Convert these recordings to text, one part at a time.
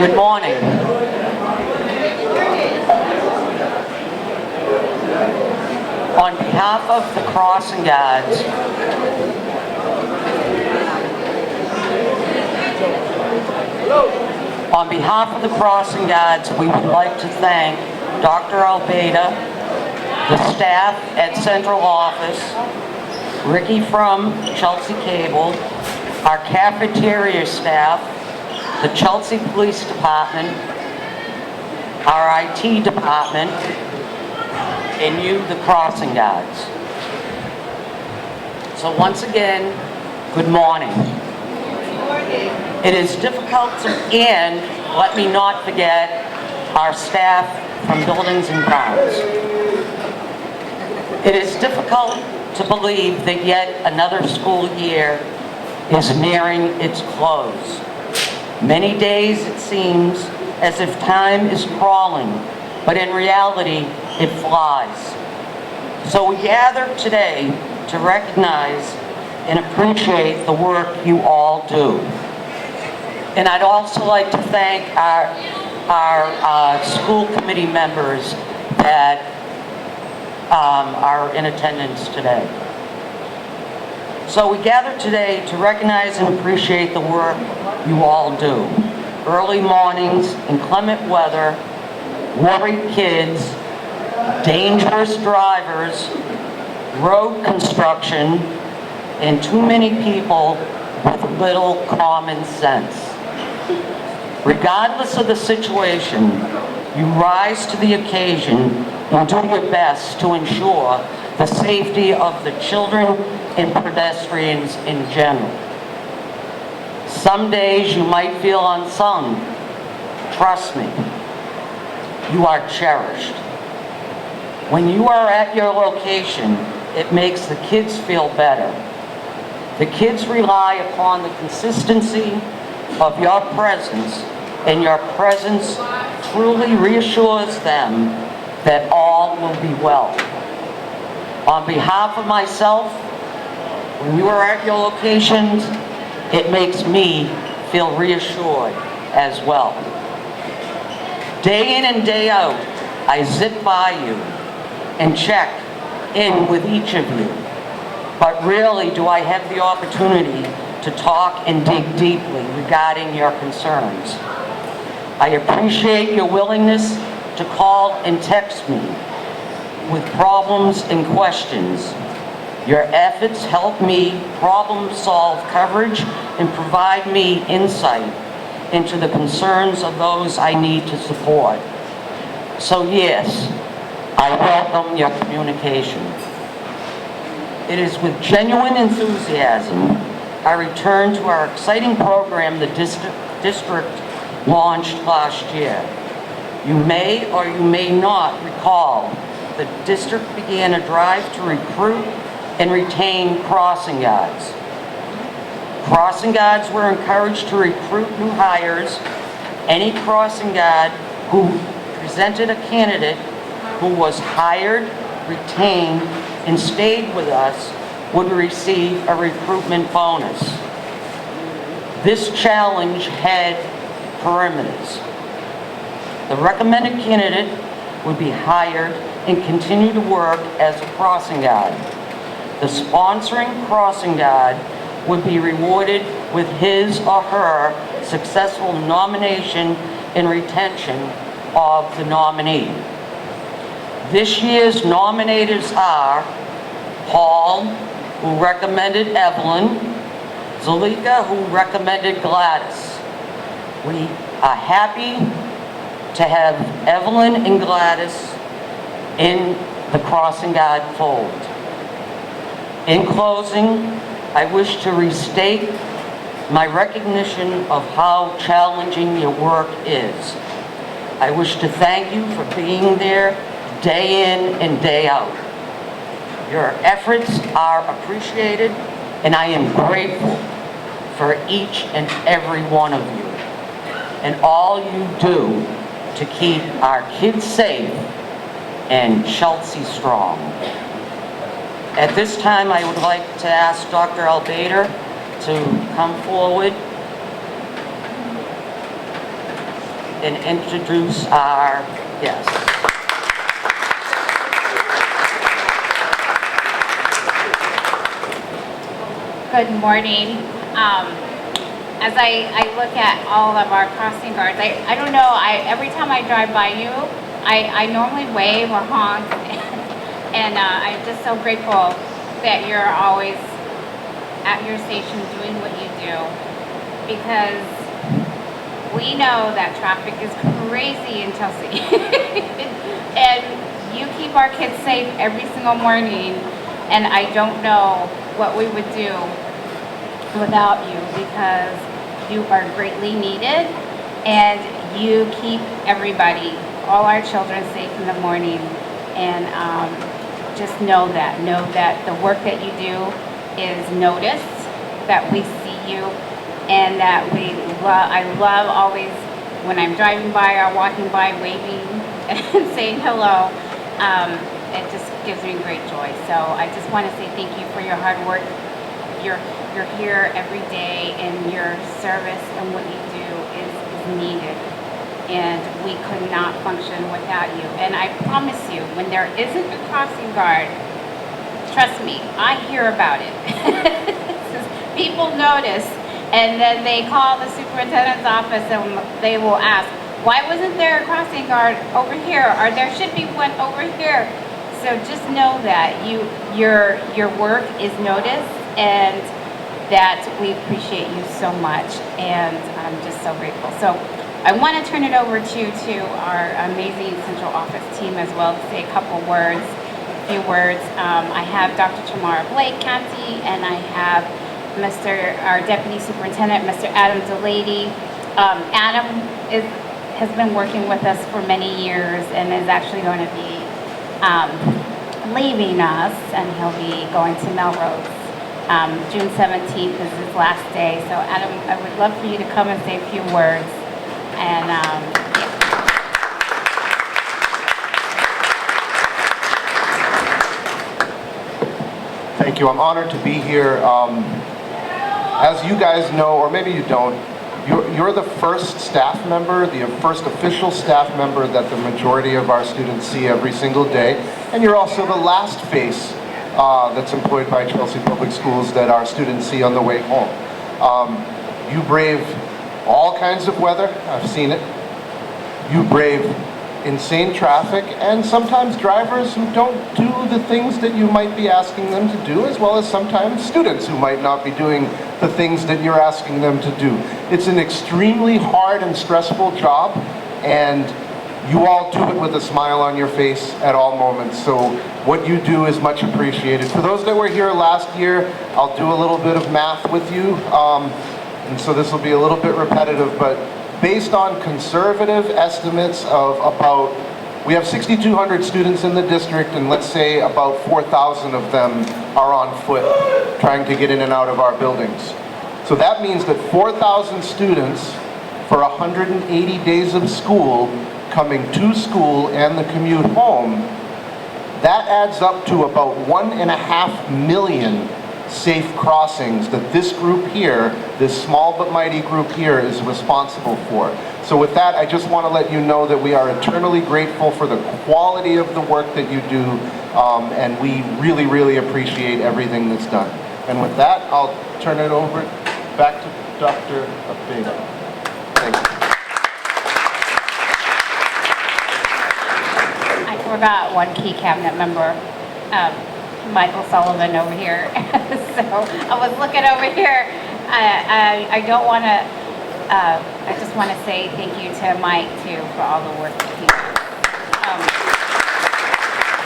Good morning. On behalf of the Crossing Guards, we would like to thank Dr. Albeda, the staff at Central Office, Ricky from Chelsea Cable, our cafeteria staff, the Chelsea Police Department, our IT department, and you, the Crossing Guards. So once again, good morning. It is difficult to, and let me not forget our staff from Buildings and Grounds. It is difficult to believe that yet another school year is nearing its close. Many days it seems as if time is crawling, but in reality, it flies. So we gather today to recognize and appreciate the work you all do. And I'd also like to thank our school committee members that are in attendance today. So we gather today to recognize and appreciate the work you all do. Early mornings, inclement weather, worried kids, dangerous drivers, road construction, and too many people with little common sense. Regardless of the situation, you rise to the occasion and do your best to ensure the safety of the children and pedestrians in general. Some days you might feel unsung. Trust me, you are cherished. When you are at your location, it makes the kids feel better. The kids rely upon the consistency of your presence, and your presence truly reassures them that all will be well. On behalf of myself, when you are at your locations, it makes me feel reassured as well. Day in and day out, I zip by you and check in with each of you. But rarely do I have the opportunity to talk and dig deeply regarding your concerns. I appreciate your willingness to call and text me with problems and questions. Your efforts help me problem solve coverage and provide me insight into the concerns of those I need to support. So yes, I welcome your communication. It is with genuine enthusiasm I return to our exciting program the district launched last year. You may or you may not recall the district began a drive to recruit and retain crossing guards. Crossing guards were encouraged to recruit new hires. Any crossing guard who presented a candidate who was hired, retained, and stayed with us would receive a recruitment bonus. This challenge had parameters. The recommended candidate would be hired and continue to work as a crossing guard. The sponsoring crossing guard would be rewarded with his or her successful nomination and retention of the nominee. This year's nominators are Paul, who recommended Evelyn, Zalika, who recommended Gladys. We are happy to have Evelyn and Gladys in the crossing guard fold. In closing, I wish to restate my recognition of how challenging your work is. I wish to thank you for being there day in and day out. Your efforts are appreciated, and I am grateful for each and every one of you and all you do to keep our kids safe and Chelsea strong. At this time, I would like to ask Dr. Albeda to come forward and introduce our guest. Good morning. As I look at all of our crossing guards, I don't know, every time I drive by you, I normally wave or honk, and I'm just so grateful that you're always at your station doing what you do, because we know that traffic is crazy in Chelsea. And you keep our kids safe every single morning, and I don't know what we would do without you, because you are greatly needed, and you keep everybody, all our children, safe in the morning. And just know that the work that you do is noticed, that we see you, and that I love always when I'm driving by or walking by, waving and saying hello. It just gives me great joy. So I just want to say thank you for your hard work. You're here every day, and your service and what you do is needed. And we could not function without you. And I promise you, when there isn't a crossing guard, trust me, I hear about it. People notice, and then they call the superintendent's office and they will ask, why wasn't there a crossing guard over here? Or there should be one over here. So just know that your work is noticed, and that we appreciate you so much, and I'm just so grateful. So I want to turn it over to our amazing central office team as well to say a few words. I have Dr. Tamara Blake Canty, and I have our Deputy Superintendent, Mr. Adam Delaney. Adam has been working with us for many years and is actually going to be leaving us, and he'll be going to Melrose. June 17th is his last day. So Adam, I would love for you to come and say a few words. And Thank you. I'm honored to be here. As you guys know, or maybe you don't, you're the first staff member, the first official staff member that the majority of our students see every single day. And you're also the last face that's employed by Chelsea Public Schools that our students see on the way home. You brave all kinds of weather. I've seen it. You brave insane traffic, and sometimes drivers who don't do the things that you might be asking them to do, as well as sometimes students who might not be doing the things that you're asking them to do. It's an extremely hard and stressful job, and you all do it with a smile on your face at all moments. So what you do is much appreciated. For those that were here last year, I'll do a little bit of math with you, and so this will be a little bit repetitive, but based on conservative estimates of we have 6,200 students in the district, and let's say about 4,000 of them are on foot trying to get in and out of our buildings. So that means that 4,000 students for 180 days of school coming to school and the commute home, that adds up to about 1.5 million safe crossings that this group here, this small but mighty group here, is responsible for. So with that, I just want to let you know that we are eternally grateful for the quality of the work that you do, and we really, really appreciate everything that's done. And with that, I'll turn it over back to Dr. Abeda. Thank you. I forgot one key cabinet member, Michael Sullivan over here. So I was looking over here. I don't want to, I just want to say thank you to Mike too for all the work that he does.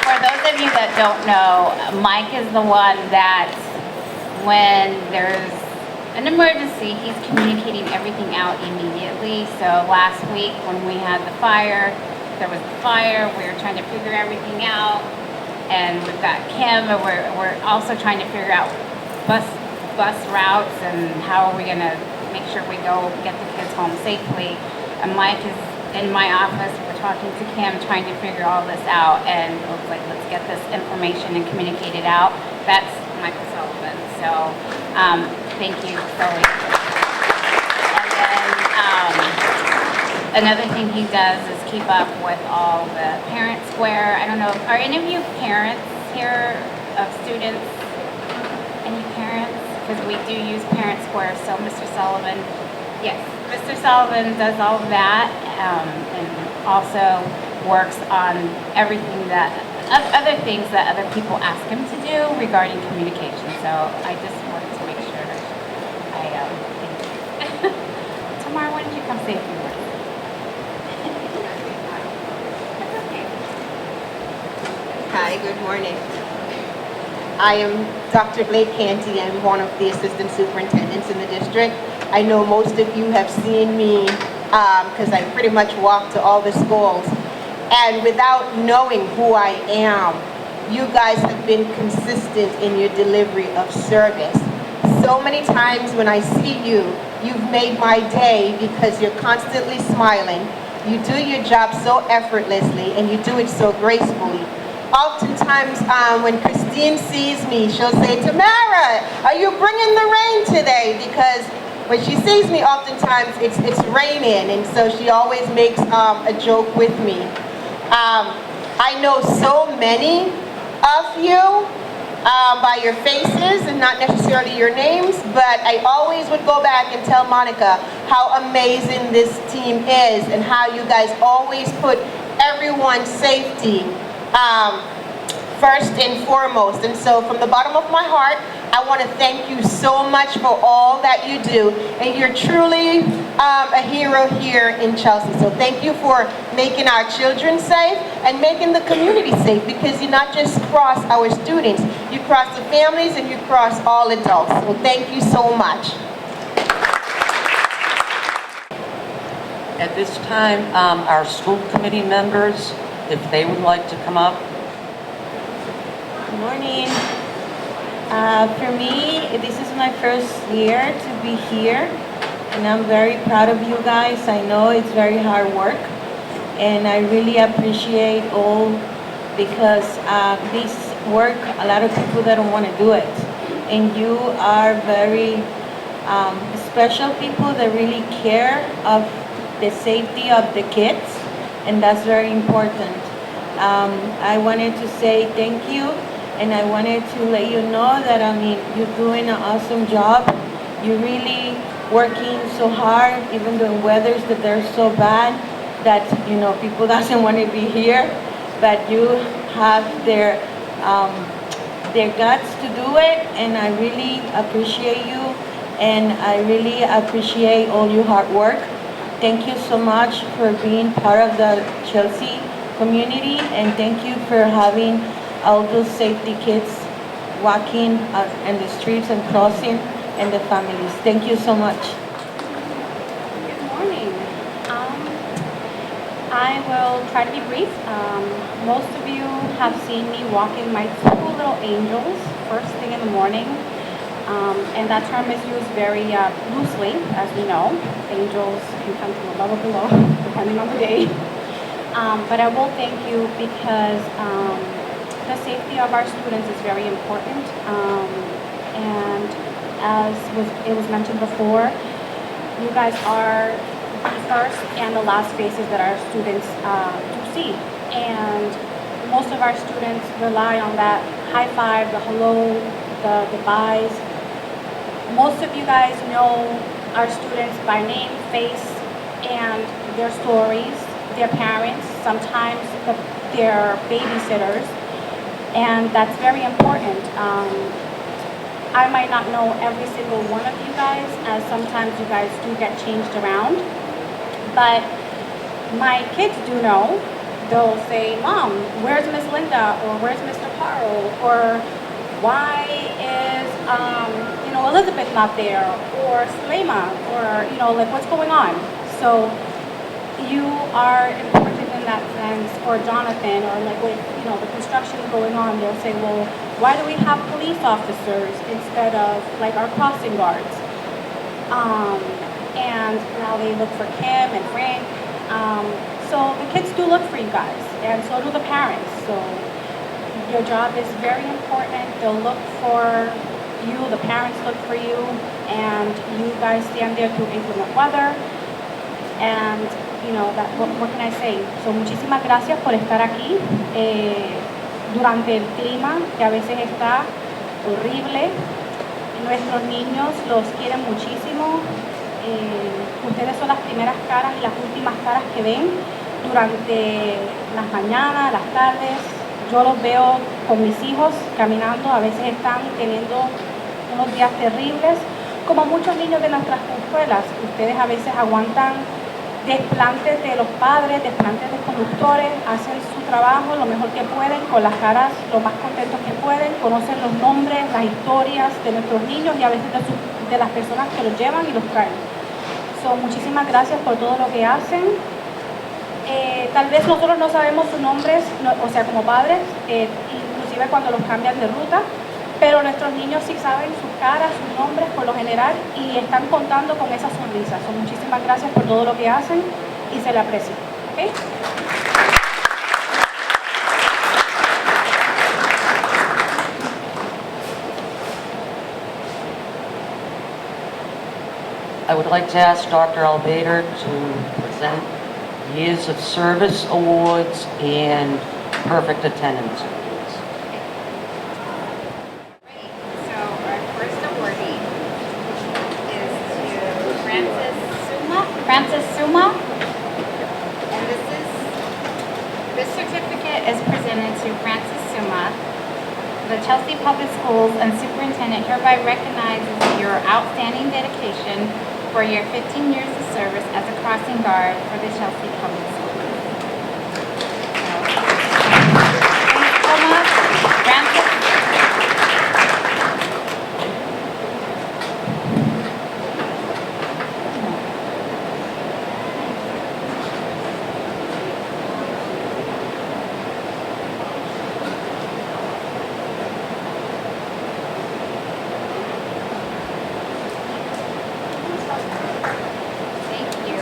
For those of you that don't know, Mike is the one that when there's an emergency, he's communicating everything out immediately. So last week when we had the fire, we were trying to figure everything out. And we've got Kim, and we're also trying to figure out bus routes and how are we going to make sure we go get the kids home safely. And Mike is in my office. We're talking to Kim, trying to figure all this out. And it was like, let's get this information and communicate it out. That's Michael Sullivan. So thank you, Zoe. And then another thing he does is keep up with all the parent square. I don't know, are any of you parents here of students? Any parents? Because we do use parent square, so Mr. Sullivan, yes, Mr. Sullivan does all of that, and also works on everything that, other things that other people ask him to do regarding communication. So I just wanted to make sure I thank you. Tamara, why don't you come say a few words? That's okay. Hi, good morning. I am Dr. Blake Canty. I'm one of the assistant superintendents in the district. I know most of you have seen me because I pretty much walk to all the schools. And without knowing who I am, you guys have been consistent in your delivery of service. So many times when I see you, you've made my day because you're constantly smiling. You do your job so effortlessly and you do it so gracefully. Oftentimes, when Christine sees me, she'll say, Tamara, are you bringing the rain today? Because when she sees me, oftentimes it's raining, and so she always makes a joke with me. I know so many of you by your faces and not necessarily your names, but I always would go back and tell Monica how amazing this team is and how you guys always put everyone's safety first and foremost. And so from the bottom of my heart, I want to thank you so much for all that you do. And you're truly a hero here in Chelsea. So thank you for making our children safe and making the community safe, because you not just cross our students, you cross the families and you cross all adults. So thank you so much. At this time, our school committee members, if they would like to come up. Good morning. For me, this is my first year to be here, and I'm very proud of you guys. I know it's very hard work, and I really appreciate all, because this work, a lot of people that don't want to do it, and you are very special people that really care of the safety of the kids, and that's very important. I wanted to say thank you. And I wanted to let you know that, I mean, you're doing an awesome job. You're really working so hard, even though weathers that they're so bad that, you know, people doesn't want to be here. But you have their guts to do it, and I really appreciate you. And I really appreciate all your hard work. Thank you so much for being part of the Chelsea community, and thank you for having all those safety kids walking in the streets and crossing, and the families. Thank you so much. Good morning. I will try to be brief. Most of you have seen me walking my two little angels first thing in the morning. And that term is used very loosely, as we know. Angels can come from above or below, depending on the day. But I will thank you because the safety of our students is very important, and as it was mentioned before, you guys are the first and the last faces that our students do see, and most of our students rely on that high five, the hello, the goodbyes. Most of you guys know our students by name, face, and their stories, their parents, sometimes their babysitters. And that's very important. I might not know every single one of you guys, as sometimes you guys do get changed around. But my kids do know. They'll say, Mom, where's Miss Linda? Or where's Mr. Carl? Or why is, Elizabeth not there? Or Sulema? Or, like, what's going on? So you are important in that sense. Or Jonathan, or like with, the construction going on, they'll say, well, why do we have police officers instead of like our crossing guards? And now they look for Kim and Frank. So the kids do look for you guys, and so do the parents. So your job is very important. They'll look for you, the parents look for you, and you guys stand there through inclement weather. And what can I say? So, muchísimas gracias por estar aquí durante el clima que a veces está horrible. Nuestros niños los quieren muchísimo. Ustedes son las primeras caras y las últimas caras que ven durante las mañanas, las tardes. Yo los veo con mis hijos caminando, a veces están teniendo unos días terribles. Como muchos niños de nuestras escuelas, ustedes a veces aguantan desplantes de los padres, desplantes de conductores, hacen su trabajo lo mejor que pueden, con las caras lo más contentos que pueden, conocen los nombres, las historias de nuestros niños y a veces de las personas que los llevan y los traen. Muchísimas gracias por todo lo que hacen. Tal vez nosotros no sabemos sus nombres, o sea, como padres, inclusive cuando los cambian de ruta, pero nuestros niños sí saben sus caras, sus nombres por lo general y están contando con esa sonrisa. Muchísimas gracias por todo lo que hacen y se le aprecia. ¿Okay? I would like to ask Dr. Albader to present Years of Service Awards and Perfect Attendance Awards. So our first awardee is to Francis Suma. And this certificate is presented to Francis Suma. The Chelsea Public Schools and Superintendent hereby recognizes your outstanding dedication for your 15 years of service as a crossing guard for the Chelsea Public Schools. Please come up, Francis. Thank you.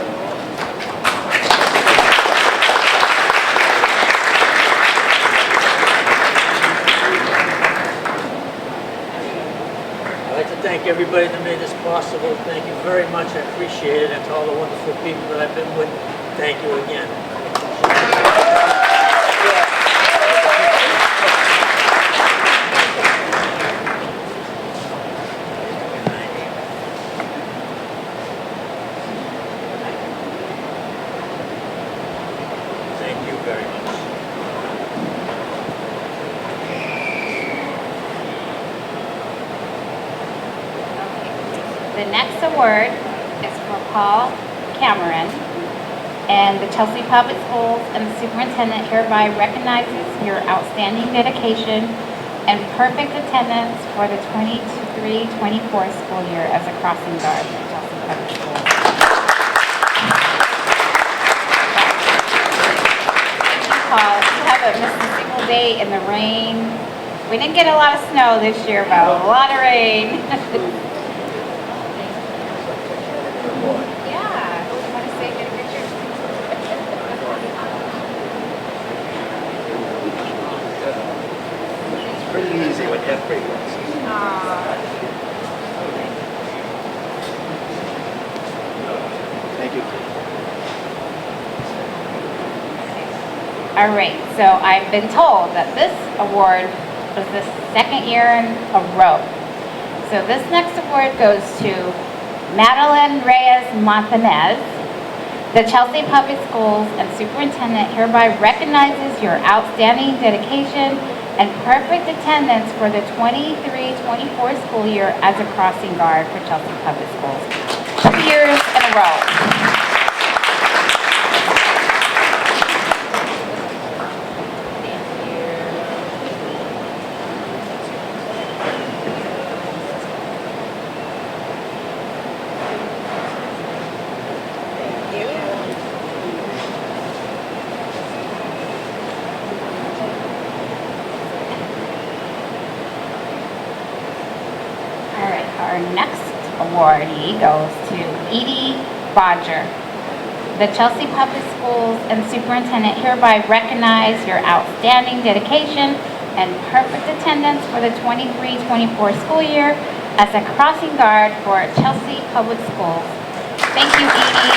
I'd like to thank everybody that made this possible. Thank you very much. I appreciate it. And to all the wonderful people that I've been with, thank you again. Thank you very much. The next award is for Paul Cameron, and the Chelsea Public Schools and the superintendent hereby recognizes your outstanding dedication and perfect attendance for the 23-24 school year as a crossing guard for Chelsea Public Schools. Thank you, Paul. You haven't missed a single day in the rain. We didn't get a lot of snow this year, but a lot of rain. Yeah, want to say get a picture? It's pretty easy when you have pretty glasses. Thank you. All right, so I've been told that this award was the second year in a row. So this next award goes to Madeline Reyes Montanez. The Chelsea Public Schools and Superintendent hereby recognizes your outstanding dedication and perfect attendance for the 23-24 school year as a crossing guard for Chelsea Public Schools. 2 years in a row. All right, our next awardee goes to Edie Bodger. The Chelsea Public Schools and Superintendent hereby recognize your outstanding dedication and perfect attendance for the 23-24 school year as a crossing guard for Chelsea Public Schools. Thank you, Edie.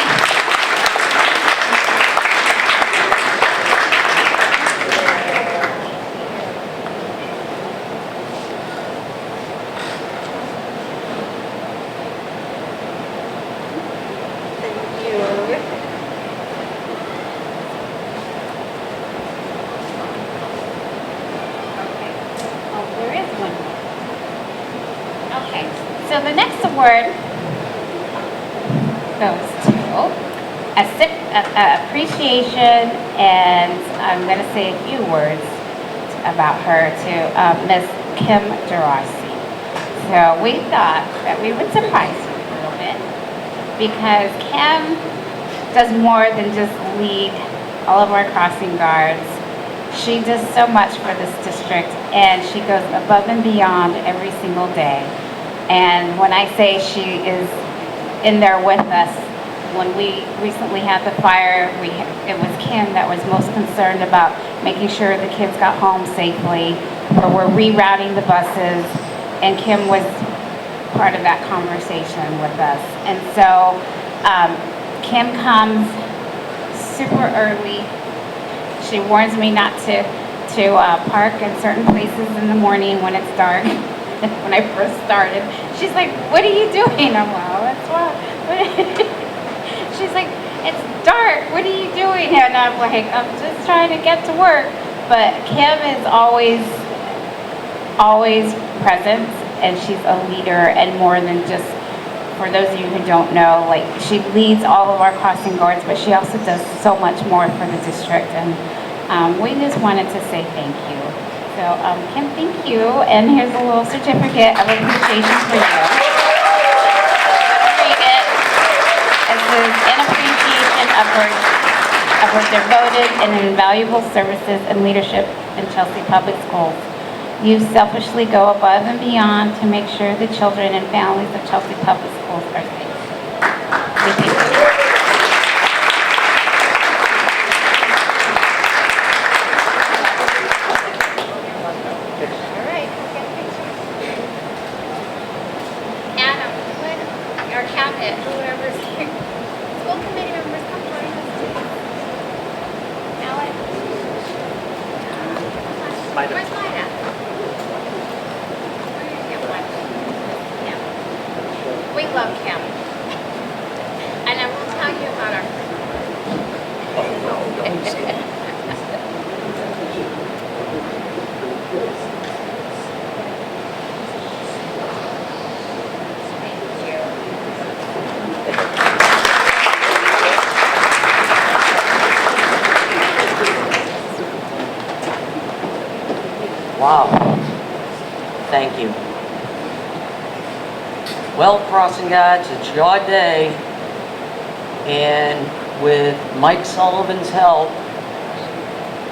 So the next award goes to appreciation, and I'm going to say a few words about her to Miss Kim Gerasi. So we thought that we would surprise you a little bit, because Kim does more than just lead all of our crossing guards. She does so much for this district, and she goes above and beyond every single day. And when I say she is in there with us, when we recently had the fire, it was Kim that was most concerned about making sure the kids got home safely, or we're rerouting the buses, and Kim was part of that conversation with us. And so Kim comes super early. She warns me not to park in certain places in the morning when it's dark. When I first started, she's like, "What are you doing?" I'm like, "Oh, that's what." She's like, "It's dark. What are you doing?" And I'm like, "I'm just trying to get to work." But Kim is always present, and she's a leader, and more than just, for those of you who don't know, like, she leads all of our crossing guards, but she also does so much more for the district, and we just wanted to say thank you. So, Kim, thank you, and here's a little certificate of appreciation for you. Read it. It says, "In appreciation of her devoted and invaluable services and leadership in Chelsea Public Schools. You selfishly go above and beyond to make sure the children and families of Chelsea Public Schools are safe." Thank you. All right, we'll get a picture. Adam, would our cabinet, whoever's here, school committee members, come join us, please. Alex? Where's mine at? We love Kim. And I will tell you about our. Thank you. Wow. Thank you. Well, crossing guards, it's your day, and with Mike Sullivan's help,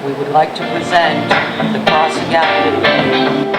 we would like to present the crossing guard video.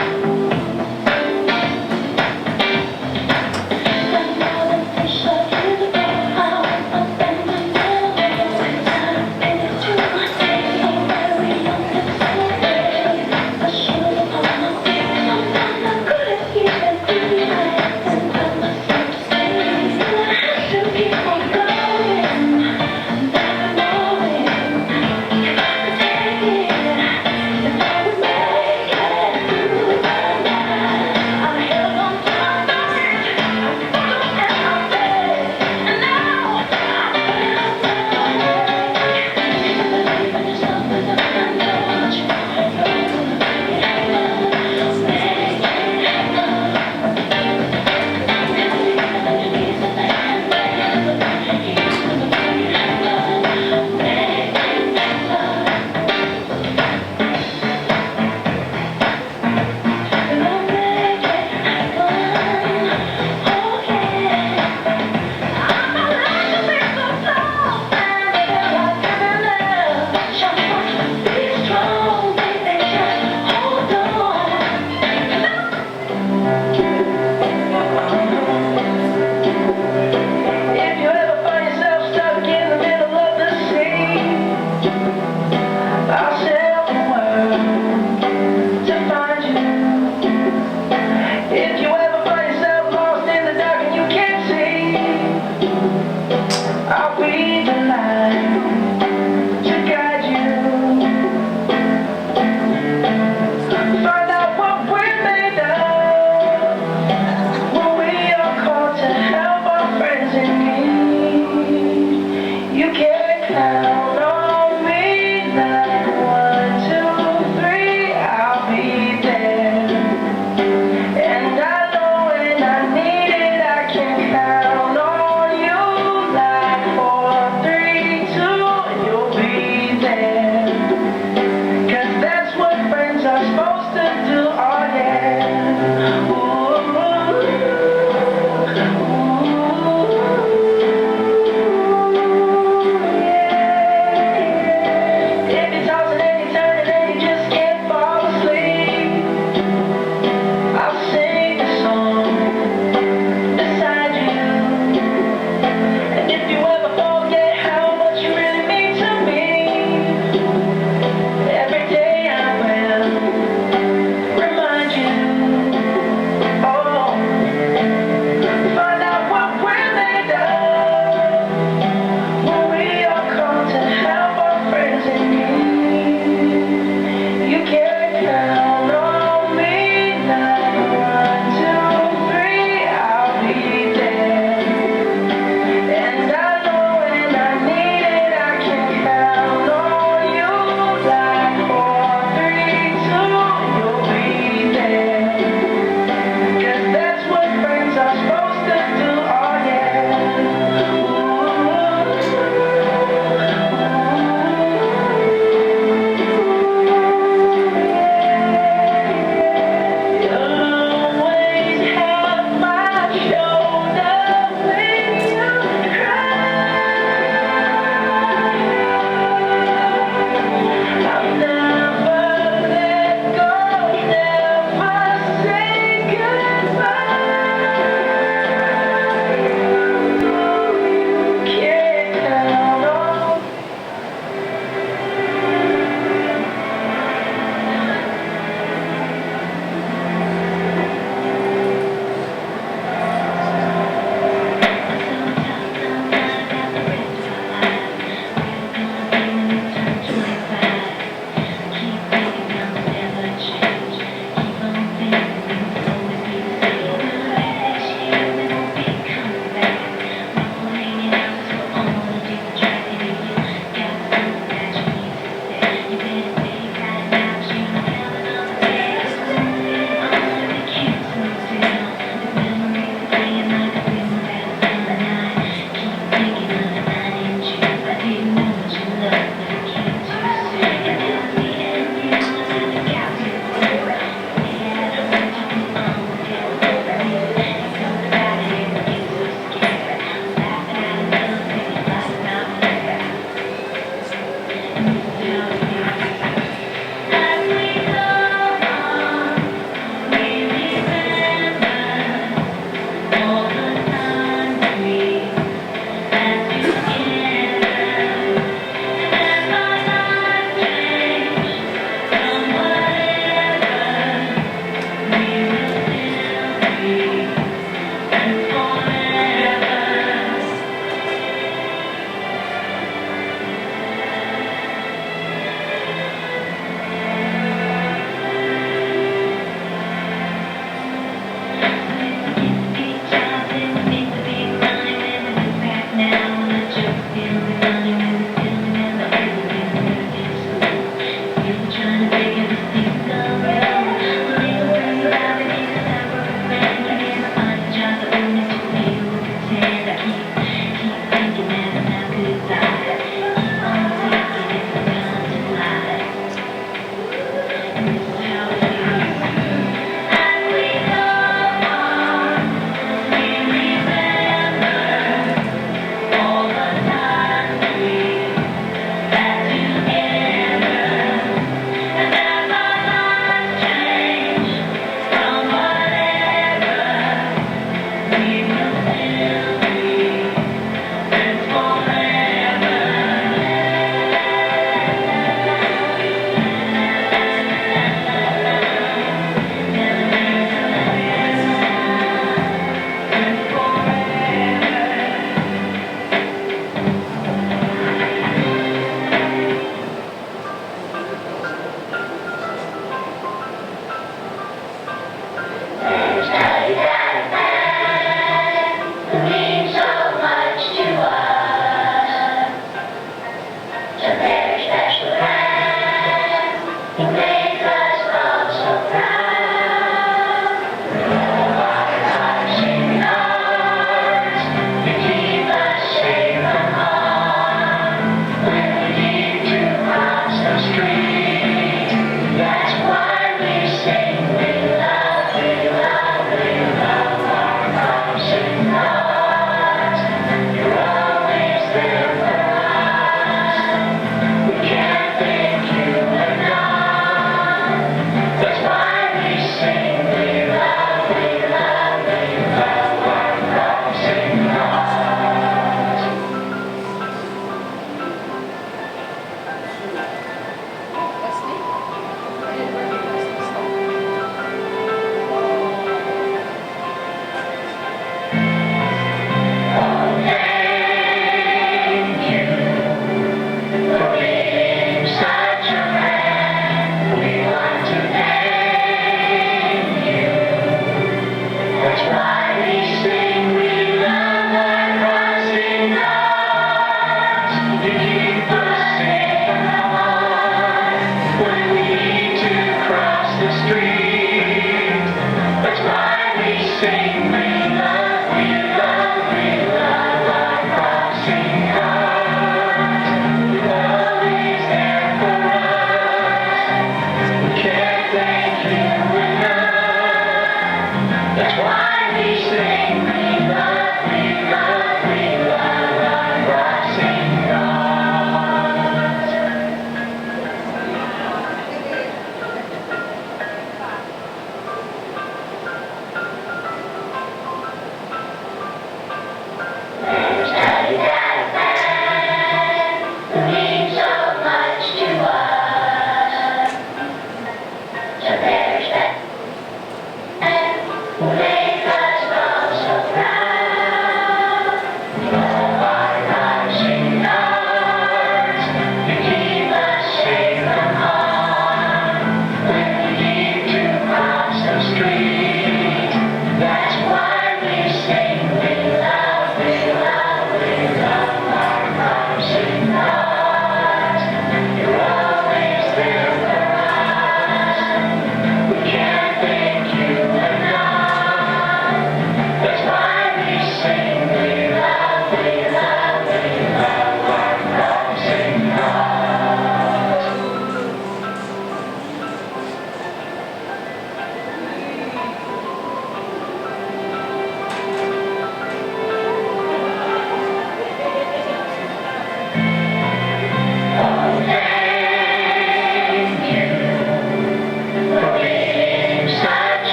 You can't climb.